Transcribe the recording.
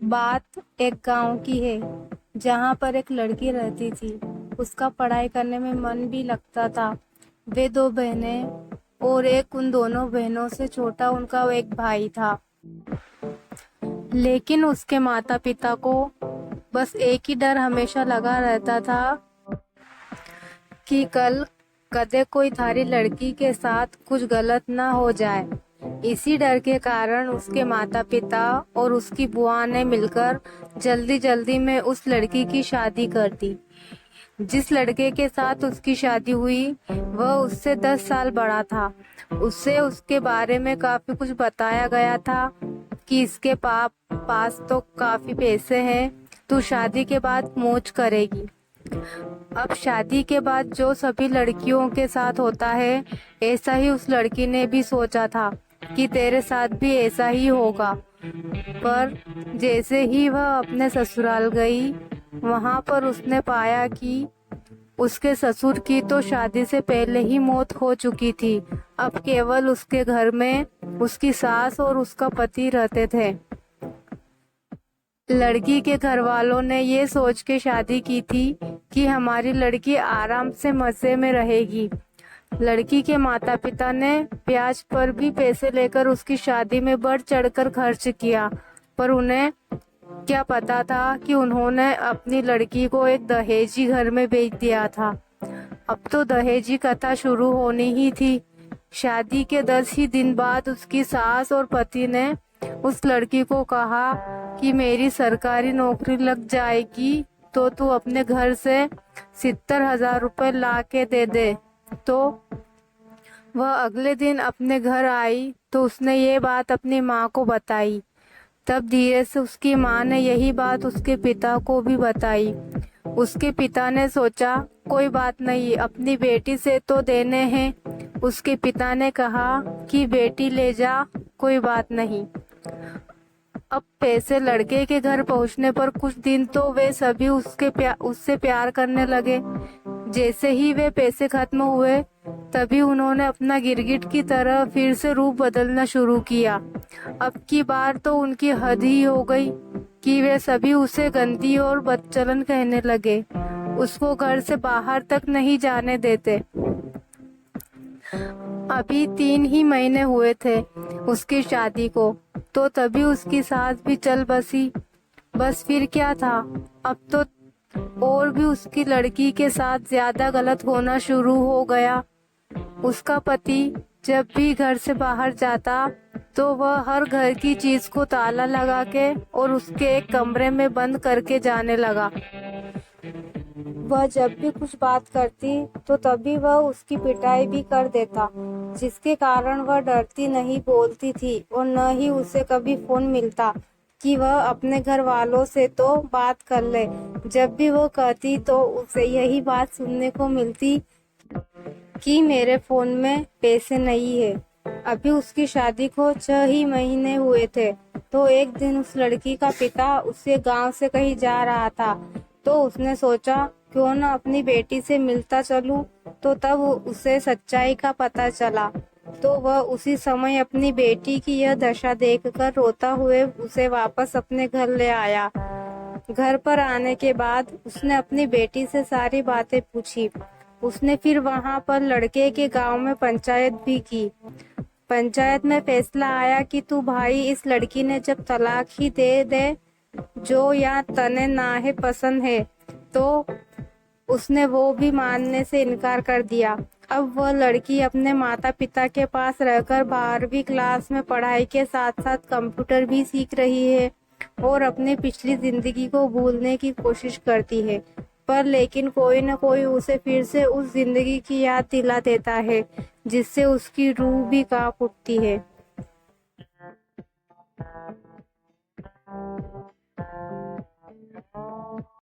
बात एक गांव की है जहां पर एक लड़की रहती थी। उसका पढ़ाई करने में मन भी लगता था। वे दो बहनें और एक उन दोनों बहनों से छोटा उनका एक भाई था। लेकिन उसके माता पिता को बस एक ही डर हमेशा लगा रहता था कि कल कदे कोई थारी लड़की के साथ कुछ गलत ना हो जाए। इसी डर के कारण उसके माता पिता और उसकी बुआ ने मिलकर जल्दी जल्दी में उस लड़की की शादी कर दी। जिस लड़के के साथ उसकी शादी हुई वह उससे 10 साल बड़ा था। उससे उसके बारे में काफी कुछ बताया गया था कि इसके पास तो काफी पैसे हैं, तू शादी के बाद मौज करेगी। अब शादी के बाद जो सभी लड़कियों के साथ होता है, ऐसा ही उस लड़की ने भी सोचा था कि तेरे साथ भी ऐसा ही होगा। पर जैसे ही वह अपने ससुराल गई, वहां पर उसने पाया कि उसके ससुर की तो शादी से पहले ही मौत हो चुकी थी। अब केवल उसके घर में उसकी सास और उसका पति रहते थे। लड़की के घर वालों ने ये सोच के शादी की थी कि हमारी लड़की आराम से मजे में रहेगी। लड़की के माता पिता ने ब्याज पर भी पैसे लेकर उसकी शादी में बढ़ चढ़कर खर्च किया, पर उन्हें क्या पता था कि उन्होंने अपनी लड़की को एक दहेजी घर में बेच दिया था। अब तो दहेजी कथा शुरू होनी ही थी। शादी के 10 ही दिन बाद उसकी सास और पति ने उस लड़की को कहा कि मेरी सरकारी नौकरी लग जाएगी तो तू अपने घर से 70,000 रुपए ला के दे दे। तो वह अगले दिन अपने घर आई तो उसने ये बात अपनी माँ को बताई। तब धीरे से उसकी माँ ने यही बात उसके पिता को भी बताई। उसके पिता ने सोचा कोई बात नहीं, अपनी बेटी से तो देने हैं। उसके पिता ने कहा कि बेटी ले जा, कोई बात नहीं। अब पैसे लड़के के घर पहुंचने पर कुछ दिन तो वे सभी उससे प्यार करने लगे। जैसे ही वे पैसे खत्म हुए, तभी उन्होंने अपना गिरगिट की तरह फिर से रूप बदलना शुरू किया। अब की बार तो उनकी हद ही हो गई कि वे सभी उसे गंदी और बदचलन कहने लगे। उसको घर से बाहर तक नहीं जाने देते। अभी 3 ही महीने हुए थे उसकी शादी को, तो तभी उसकी सास भी चल बसी। बस फिर क्या था, अब तो और भी उसकी लड़की के साथ ज्यादा गलत होना शुरू हो गया। उसका पति जब भी घर से बाहर जाता तो वह हर घर की चीज को ताला लगा के और उसके एक कमरे में बंद करके जाने लगा। वह जब भी कुछ बात करती तो तभी वह उसकी पिटाई भी कर देता, जिसके कारण वह डरती नहीं बोलती थी और न ही उसे कभी फोन मिलता कि वह अपने घर वालों से तो बात कर ले। जब भी वो कहती तो उसे यही बात सुनने को मिलती कि मेरे फोन में पैसे नहीं है। अभी उसकी शादी को 6 ही महीने हुए थे, तो एक दिन उस लड़की का पिता उससे गांव से कहीं जा रहा था, तो उसने सोचा क्यों न अपनी बेटी से मिलता चलूं। तो तब उसे सच्चाई का पता चला, तो वह उसी समय अपनी बेटी की यह दशा देखकर रोता हुए उसे वापस अपने घर ले आया। घर पर आने के बाद उसने अपनी बेटी से सारी बातें पूछी। उसने फिर वहां पर लड़के के गांव में पंचायत भी की। पंचायत में फैसला आया कि तू भाई, इस लड़की ने जब तलाक ही दे दे जो या तने ना है पसंद है, तो उसने वो भी मानने से इनकार कर दिया। अब वह लड़की अपने माता पिता के पास रहकर 12वीं क्लास में पढ़ाई के साथ साथ कंप्यूटर भी सीख रही है और अपनी पिछली जिंदगी को भूलने की कोशिश करती है। पर लेकिन कोई न कोई उसे फिर से उस जिंदगी की याद दिला देता है, जिससे उसकी रूह भी कांप उठती है।